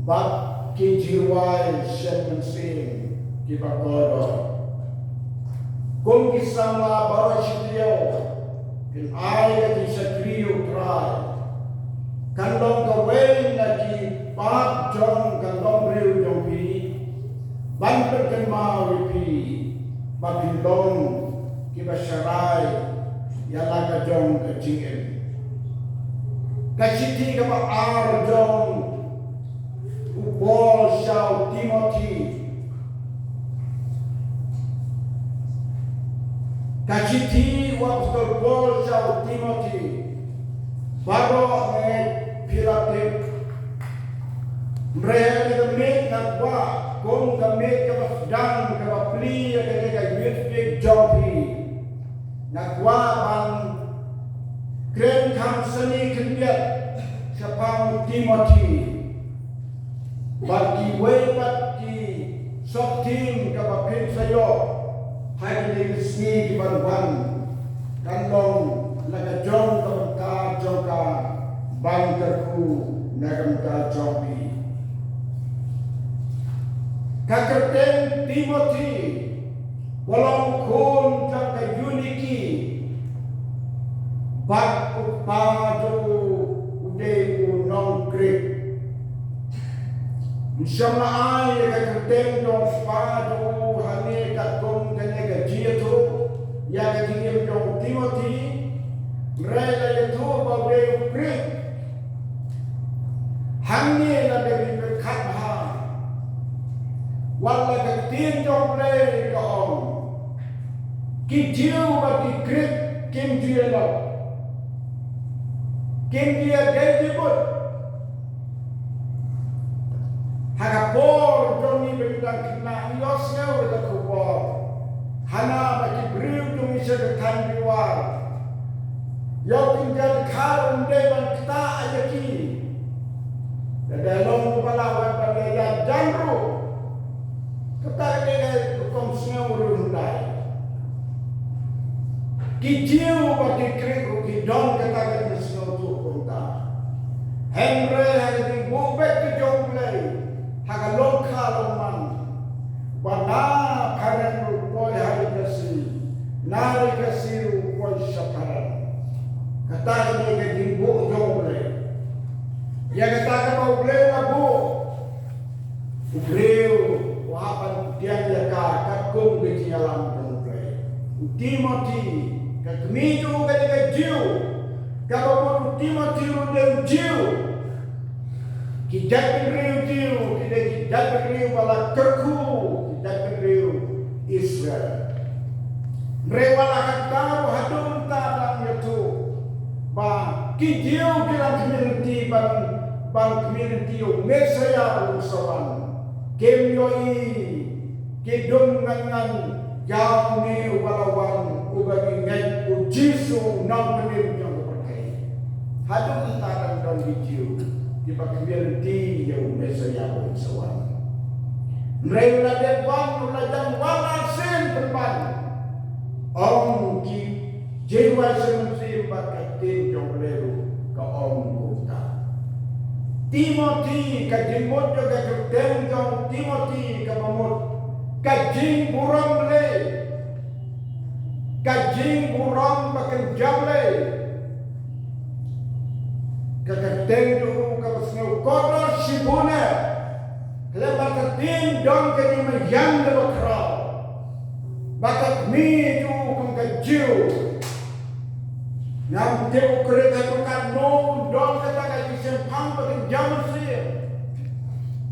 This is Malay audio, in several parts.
bak ki jiwai shen sing ki bakodo kung kisang la barashitiyo kin ay ki sakriyo try kandong kawin na ki pak jong kandong riyo jong pi banter kan mau pi babindong ki basharai yala ka jong ka jingen kachiti ka ba ar jong Paul shall Timothy kachiti wa Paul shall Timothy baro me Philip mereka kemit nak buat kong kemit kemasdang kemapli ketika yudhik jopi nak buat ban kren kam seni kendiat sepang Timothy bagi bagi soktim kemapin sayo hai di sini di ban kandong laga jong kemka jongka ban kerku nagamka jopi kakerten Timothy walau kun jangka uniki bak upaju ude unong grip insama ay kakerten dong spaju hane katkong kanya gajiato ya kajingim dong Timothy mereka itu bawa grip hanya dari berkat wala ka tin jong le ka om ki jiu ba ki grip kim dia lo kim dia de but haga por jong ni bendang kina ios ngau da ko por hana ba ki briu tu mi se ka tan biwar yo tinggal kharun de ban kita aja ki da long bala wa ba ya janru kita ini hukum semua urundai. Kijiu bagi krik hidong kita ini semua tu urundai. Henry hari bubek ke jomblay, haga lokal roman. Wana karen rupoi hari kasih, nari kasih rupoi syakaran. Kata ini ke dimbu jomblay. Ya kata ke jomblay labu, ubreu. Wahapan dia ka kakum biji alam temple Timothy kakmitu ketika jiu kalau Timothy udah jiu kita beriu jiu kita beriu bala kerku kita beriu Israel mereka akan tahu hadum dalam itu bah kijiu kira community bang community Mesaya usawan Kem yoi kidung ngan jauh ni ubalawan ubagi ngai ujisu nang penim yang berkai. Hadung taran don bijiu di pakai di yang mesaya bersawan. Mereka depan ulajang walasin berpan. Om ki jiwa semesti pakai tim yang leru ke om kota. Timothy kajimut juga kerden jong Timothy kamamut kajing buram le kajing buram bakan jamle kakerden dulu kapasneu kodro shibuna lebar kerden dong kajing mayang lebakra bakat mi tu kung kajiu yang dia kereta bukan no dong kata kajing sempang bakan jamu sih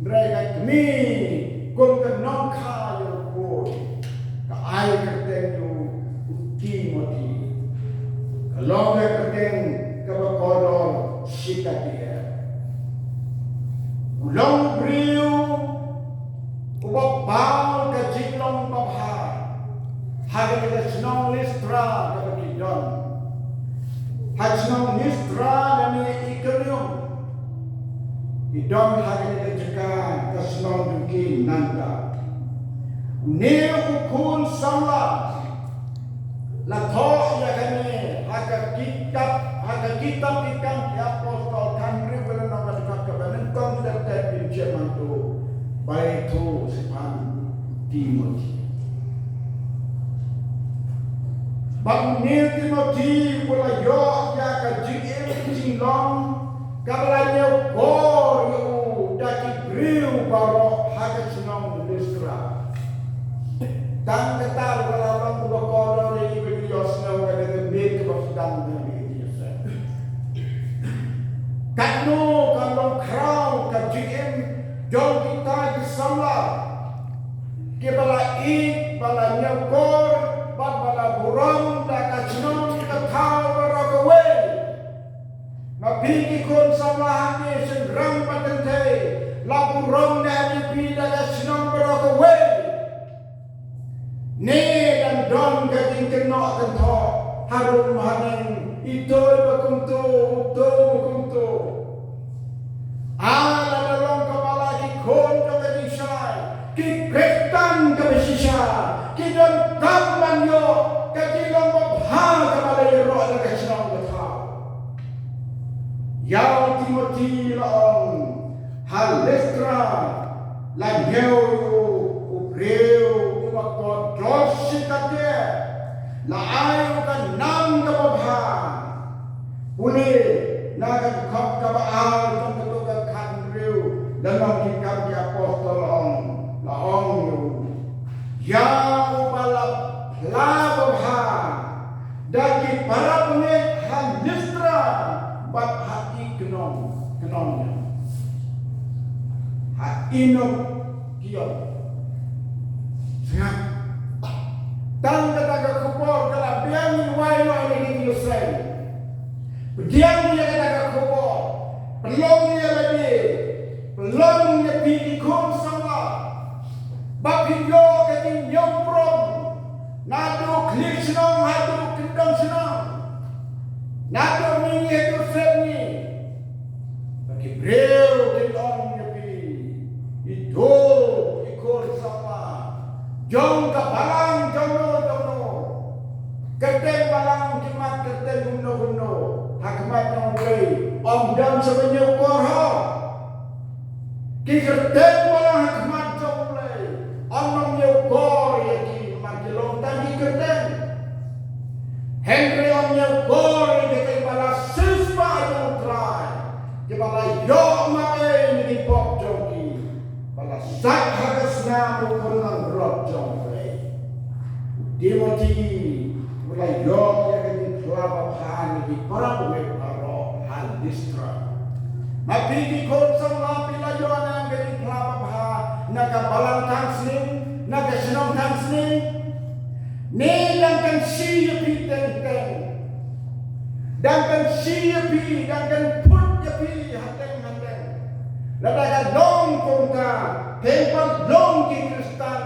mereka kami kung kenong kaya pun kaai kerten tu Timothy kalau kerten kabakodon sika dia ulang beriu ubah bau kajilong babha hari kita senang listra kabakidon hari senang listra dan ikerium idong hari kejekan kesenong duki nanda ne ukun sama la tho ya kene aga kitab ikan di apostol kan ribelan nama dekat kebenan kong dan siap mantu baik tu sepan Timothy. Bang ni Timothy pula yo ya ka jing long kabalanya kor yo daki briu baro haga sinong Listra. Dan ketar wala orang buka koro ni video snow kada gebet ke sedang ni dia. Kanu kandong crown ka jing jong kita di samla ke bala bala nyakor bala burang da kacnong ka thau rokawe mapigi kon samla hane sengrang patente la burang da di pida kacnong rokawe ne dan don ka tingkeno kan tho harum haneng itoy bakumto ala dalong kepala ki kon ka disai ki kretan ka besisa ki don tamban yo ka dilong babha ka balay ro na ka sinong ka tao yaw Timothy laong Listra la nyeo ubreo umakot dosi kate la ayo ka nang ka babha puli nagan khop ka baal tong ketuka kan riu dalam kitab di apostol laong yo ya balap labha dagi para pengek Listra bab hati kenomnya inok kion sangat tang kata kubur kalau biang wayo ini diusai diam dia kata kubur pelong dia lebih pelong dia pilih kon sama bagi yo kati nyoprom nado klik senang nado kendang senang nado mini itu serni bagi breu kelong itu ikut sama jong ka balang jono keteng balang kimat keteng guno hakmat nong lei om dam sebenyo korho ki keteng balang hakmat jong lei om nong yo kor ya ki magilong tadi keteng Henry om yo kor ya ki balang sispa jong try ki balang yo mae ni pop jong Zat hagas namu kunang rob jongre. Timothy mulai yom ya kini kelapa pan di para pemain paro Listra. Mapigi konsam lapi lajuan yang kini kelapa pan naga balang tangsling naga senong tangsling. Nilang kan siyapi teng dan kan siyapi dan kan put yapi hateng ladaga long kongka tempat long ki Kristan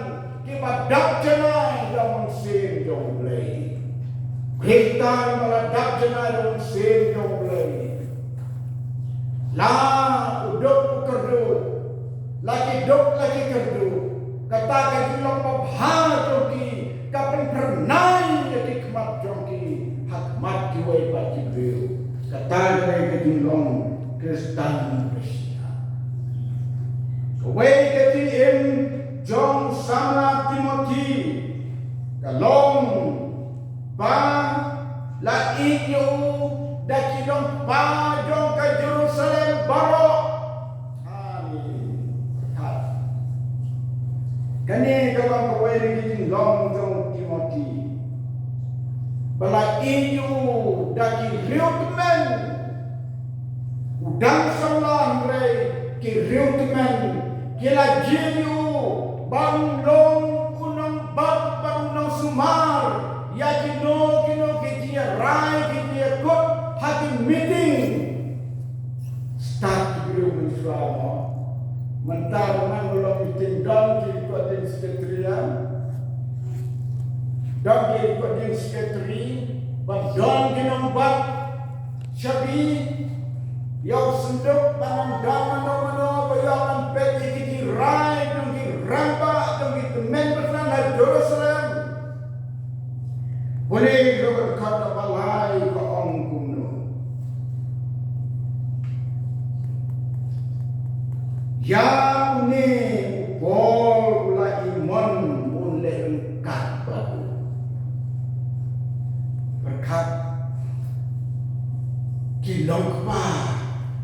ki padak jana dalam sen jomblei Kristan maladak jana dalam sen jomblei la udok kerdu lagi dok lagi kerdu kata kajulong pabha joki kapen pernai jadi kemat joki hakmat kiwai bagi beliau kata kajulong Kristan Away getting in John Sana Timothy Kalong Ba La inyo Dakilong pa Jong ka Jerusalem Baro Amin Kani kawang away getting long Jong Timothy Bala inyo Dakiliutmen Udang salang Ray Kiriutmen Kila jiu banglong unang bab banglong sumar ya kino kitia rai kitia kot hati meeting start beliau mensuama mental manglong meeting dan di koden sekretariat dan di koden sekretari bab don kinong bab syabi yang senduk panang damano bayaran peti kiti rai dungi ramba dungi temen bersama Jerusalem boleh berkata balai ke ongkuno Yang ni pol la iman boleh engkat bahu. Berkat kilong pa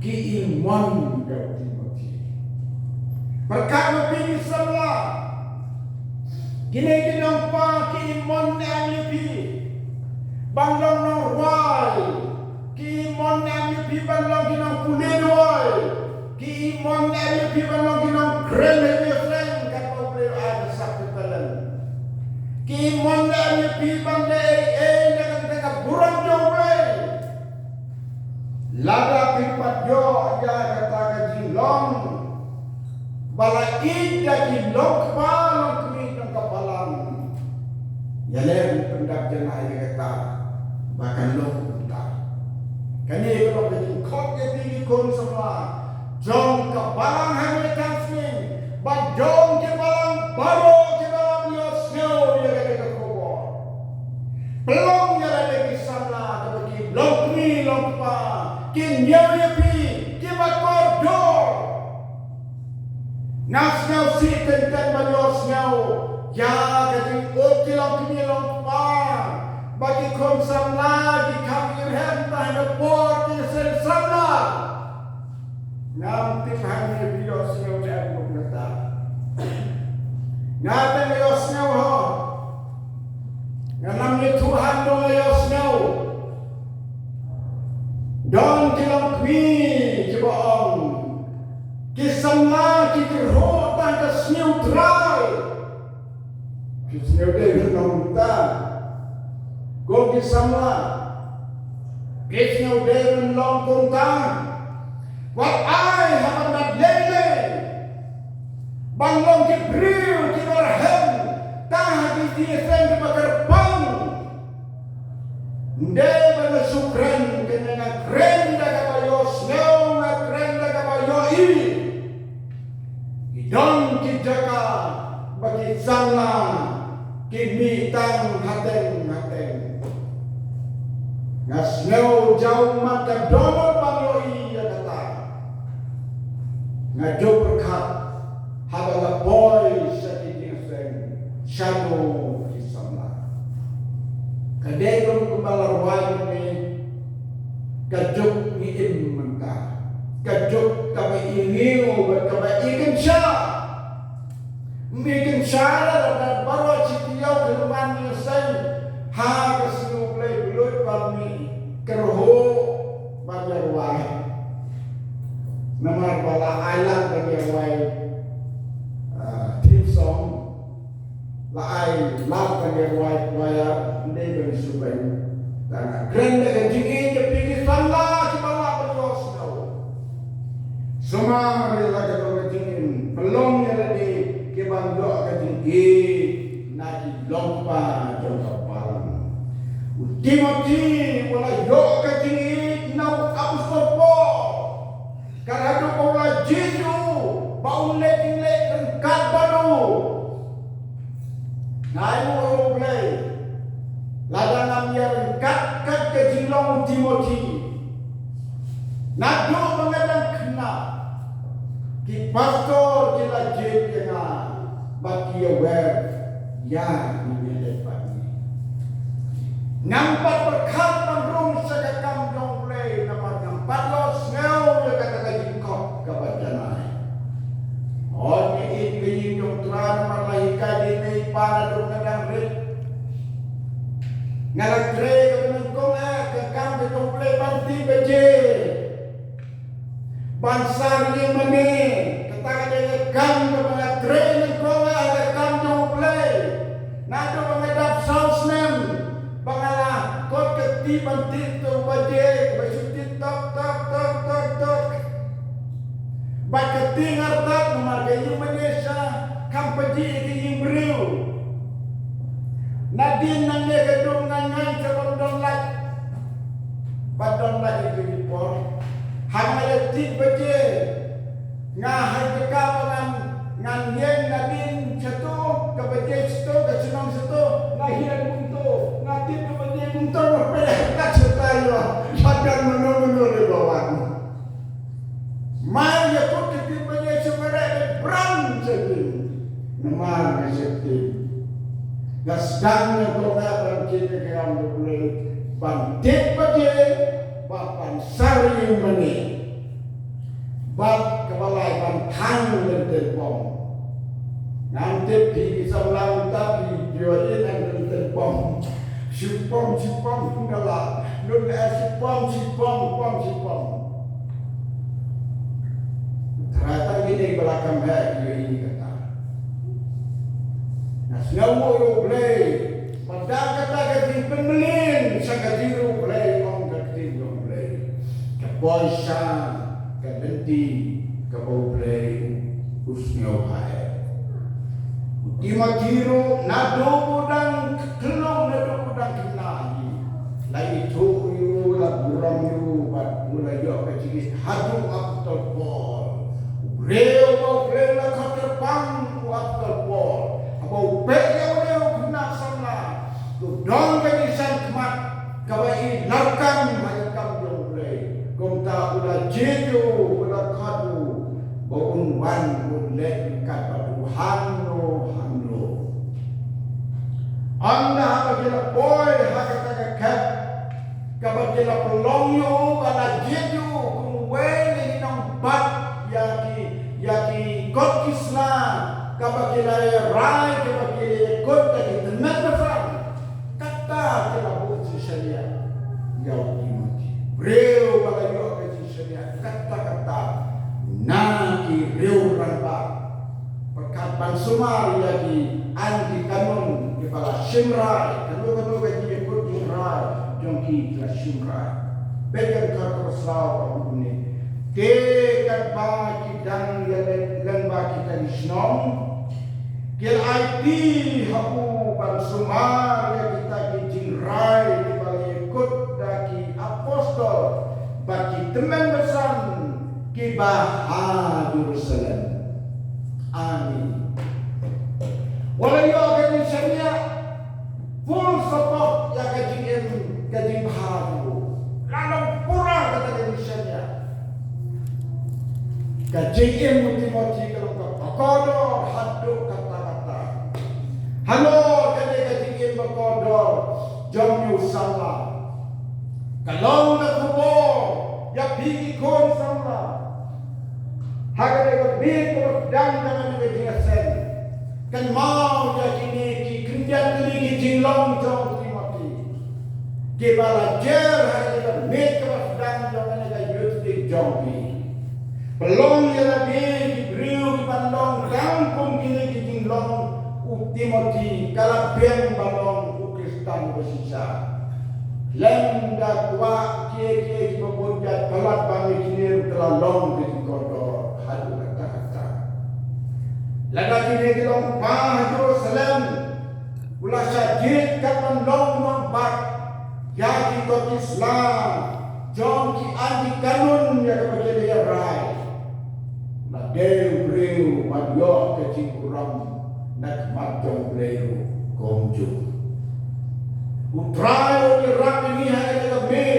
ki iman kau Timothy. Berkat lebih semua. Kini kilong pa ki iman MUP. Banglong norway. Ki iman MUP banglong kinong punedoy. Ki iman MUP banglong kinong kremel friend kat boleh ada satu talan. Ki iman MUP banglong dengan tengah burang jomble. Lada pipat yo ya kata kajilong. Bala ida kilong palong kini ng kapalang. Yaler pendak jenay kata bahkan lo punta. Kani kalau kajikot ya tinggi kon semua. Jom kapalang hamil kansing. Bajong ke balang baro ke balang yo snow ya kata kakobo. Pelong ya lagi sana tapi long kini long pa. Kin nyawi pi kibat do. Nas now si tenten majos now. Ya kati okilang kimilong pa. Bagi konsam lagi kami rentah na por di sensala. Nam timhan ni bios now dan bukata. Ngatan bios now ho. Nganam ni Tuhan do bios now. Don kilang kwi kibaong. Kisama kikirhotan ka sniw try. Kisniw day nunta. Go kisama. Kisniw day nunlong kuntang. What I have not lele. Banglong kibriw kibarhem. Taha kitiisen kibakarpang. Hindi ba na sukren kanya nga krenda kabayo snow nga krenda kabayo Idon kijaka bagi sana kimitang hateng nga snow jauh mata donor bayo ya kata nga jo berkat habala boy sa kitisen shadow kisana kadai kung kumalarwan ni kajuk ni imanta kajuk kami iniu kami ikan siya mikin siya na baru citiyaw keluman ni say ha kasinuplay buloy kami kerho bajarway namar bala alam bajarway team song laay love bajarway waya hindi ba subay dan grande kajingin ya pikir sanla kibala berdos now semua lagi kajingin belum ya lagi kibando kajingin naki lompa jauh palang Timothy wala yo kajingin now apostol po karado ko wala jitu baulek-lek rengkat baru ngayon ko play ladang yang kat kejilong Timothy. Nado mengadang kena ki pastor kila jena baki aware ya ni pagi. Nampak berkat mandung sagakam dong play nampak los ngau ya kata kajingkok kabadanai. Oh ni ini yung turan malahika di may para dong ngadang red. Ngalagre kami kong kakam betong play banti beje bansar ni mani katakan dia kakam kami training kong kakam betong play nado mengadap saus nem bangala kot keti banti tu beje basuti tok bakati ngartat marga yung manesha kampaji iki imbriu Nadin nang dia gedung ngangan sebondong lak badong lak itu dipor hanya tik beje ngah jeka ngan yen nadin satu ke beje satu ke senong satu ngahian buntu ngati ke beje buntu tak serta yo padang menunggu di bawah mai ya pun tik beje semara Naman reseptif. Gasdangnya pengapan kita kerana boleh bantik pada bapan sari meni. Bab kebalai bantang dan terbom. Nanti pergi sebelah tapi jualin dan terbom. Sipom ngalah. Sipom. Ternyata gini belakang ini kata. Nah, semua boleh. Pada kata-kata pembelian, sakadiru boleh, orang kata boleh. Kepoisa, kedenti, kebau boleh, usnyo hai. Timatiru, nado budang, kelong nado budang kenahi. Lagi tu you, lah buram you, mulai yo kecil, hadu aktor bol. Reo bau lah kata pang aktor bol. Bau peyau kena sana. Tu dong kini san kemat. Kawai larkam macam dong boleh. Komta ulah jeju ulah kadu. Bau unwan boleh kat padu hano. Anda apabila boy hakata kat. Kapabila pelongyo bala jeju kumwele nang bat yaki kot Islam. Kapabila rai kapabila kot dari tenan nafam kata kena buat syariat jauh dimati reu bala yo ke syariat kata naki reu ramba perkataan sumar lagi anti kanun kepala simrai kanun bagi kot simrai jongki kelas simrai bekan kata saw ini dekat bagi dan bagi kita Islam. Kil IT hapu pan sumar ya kita kijing rai di balik ikut daki apostol bagi teman besan kibah Jerusalem. Amin. Walau akan syariah full support ya kijing baharu. Lalu pura kata kijing syariah. Kijing moti kalau kodor haduk kata-kata. Halo ketika tingin berkodor jom salah. Kalau nak kubur ya pergi kon salah. Haga lebih berdang dengan dengan sen. Kan mau jadi ni kendian lagi jinglong jom mati. Kebalajar haga lebih berdang dengan youth jom pi. Belum ya lebih beriu pandang kampung kini jinglong Timothy kalabeng balong Kristen bersisa. Lenda tua kie berbunjat pelat bami kini terlalong di kodor hadu kata-kata. Lada kini dilompah Jerusalem. Ulah syajid kapan long nombat. Yaki kot Islam. Jom ki andi kanun ya kepada dia rai. Nak deu madyo kecing kurang. Nak macam beliau komju. Utrayo di rak ini hanya lebih.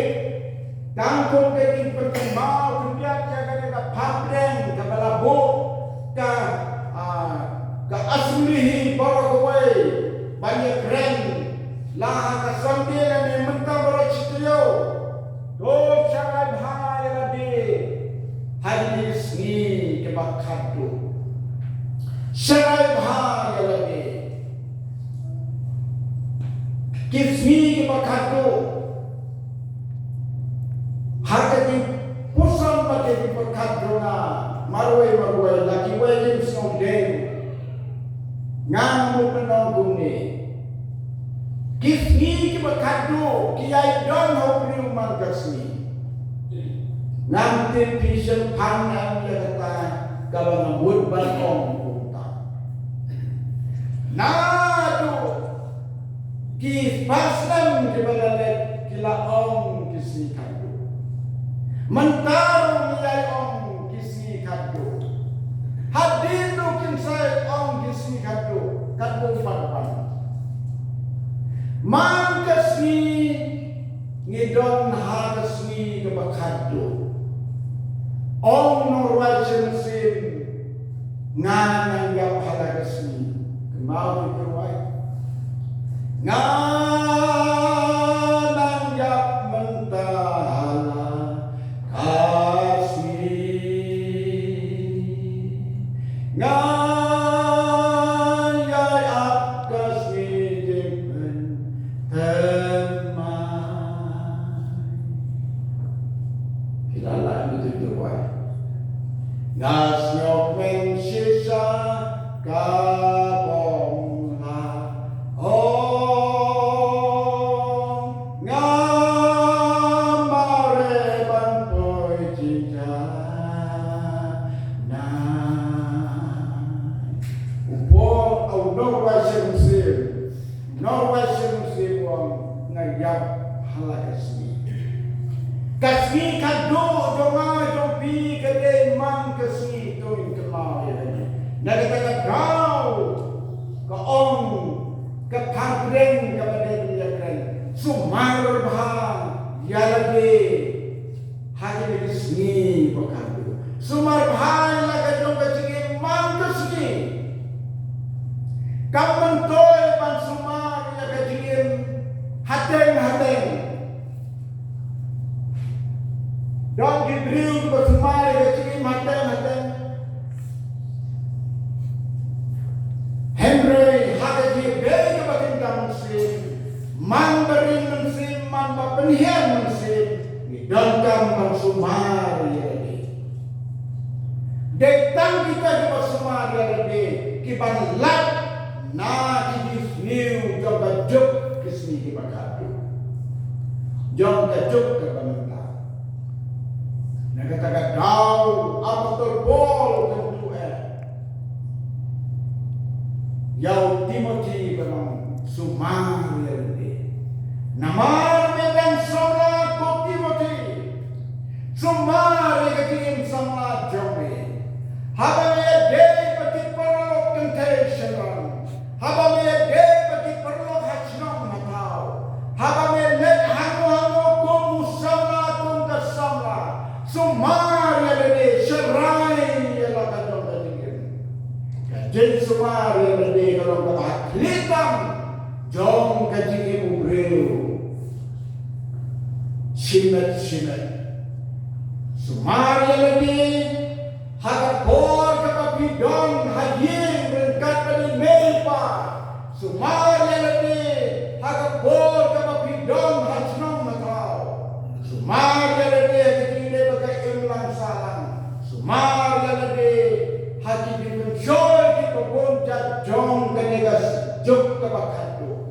Tangkung keting pertembau kerja yang ada pabreng kepala bu ke aslihi barakawai banyak keren lah kesambil yang mentah beracitio. Do sangat bahaya lebih. Hadis ni kebakadu. Sangat bahaya lagi. Kismi kebakadu. Harga di pusam pada di perkaduna. Marwai lagi wajib songdeng. Ngamu penonggung ni. Kismi kebakadu. Kiai don hobri umar kasmi. Nanti vision panjang dia kata kalau ngebut balkon. Nado ki paslam ke balalet kila om kisi kado mentarung nilai om kisi kado hadinu kinsai om kisi kado kado parpan man kasi ngidon hakasmi ke bakado om norway sim Nanggap halakasni kemau dikerwai nanggap mentahala kasih nanggap kasih jempen teman kilala itu dikerwai Nasnyok mensisa kabong ha oh ngamare bantoy cinta na upo au Norway Muslim ngayap halakasni kasni kado donga dobi kade man kasni tuin kemau ya nagataga kau ka on ka pangren ka badai sumar bha yalage hage kasni pakadu sumar bha laga dong kachige man kasni kapan toy pan sumar laga jigim hateng Don't give real to somebody that you matan. Henry hagaji bega batin muslim, man berin muslim, man bapenhian muslim, dan kam sumari lagi. Detang kita di sumari lagi, kiban lat na ini new jom juk kesini kibakadu, jom juk kebanyakan. Katakan kau apostol Paul tentu Yau Timothy berang sumang yerde namar medan sola ko Timothy sumar ketim sama jombe haba me day pati perlo temptation haba me day pati perlo hachnom matao haba me let hango ko musama kum kasama sumar yerde serai yala kadong kadingin kajen sumar yerde kalau kebakhlitam jom kadingin ubreu simet sumar yerde hagapor kapapidon hayin berkat pada melpa sumar yerde hagapor kapapidon hajnom matao sumar yerde Sumar yalade haji dimenjoy di pebuncat jong kenegas juk kebakadu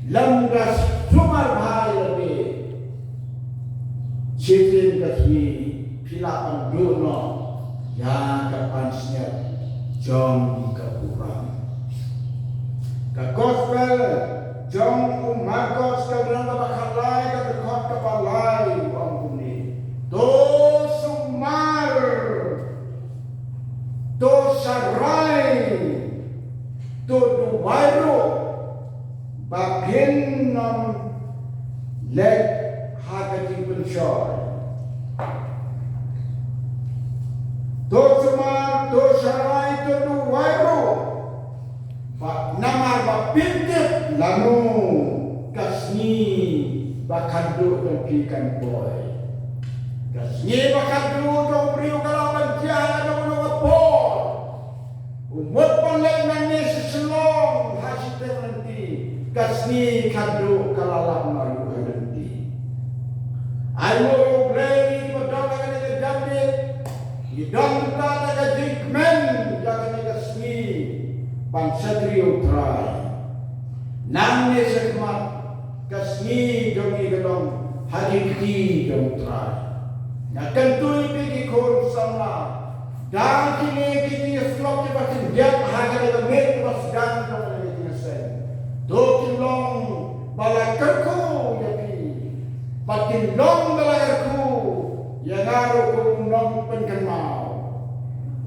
lemgas sumar bahayade citin kasmi pilapan duno yang kapansnya jong kepurang ke gospel jong umarkos ke dalam kebakalai ke dekot kebalai wang bumi to sarai to duwairo bagin nam leg hagati pensor to sumar to sarai to duwairo ba namar ba pintit lanu kasni bakando to pikan boy kasni bakando to priu kalawan jalan no ngapor umut panlay na neseselong hasite nanti kasni kado kalalak maru nanti ayo blay modal ka ni David idam ta ka jikmen jaga ni kasni pansatrio try nang nesekmat kasni jongi gadong hadikti dong try na kantuy pigi kon sama dan kini kita slok kita tinjak harga dengan met mas dan kalau kita sen do kilong balakerku jadi patin long balakerku yang ngaruh ku nom penkenal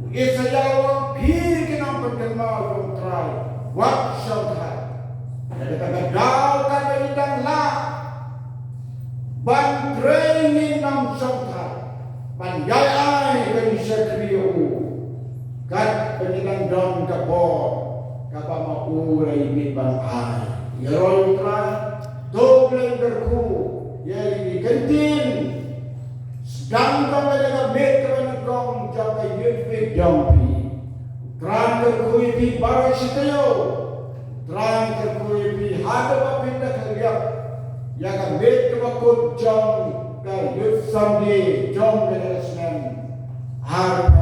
isayawa pi kinong penkenal kong try wat syauhat jadi kagadaw kadalidang la ban training nam syauhat panjai kani sekriyo kat penilang don kapor kapama uray bibang ay. Yarol tra, dobleng berku, yari kantin, ganggang na nagabit ka ng gong jang ay yunfig jampi. Tran kerkui bi barai sitayo, tran kerkui bi hada papin na kagyak, yakan bet kabakot jang ka yut samdi jang beresmen har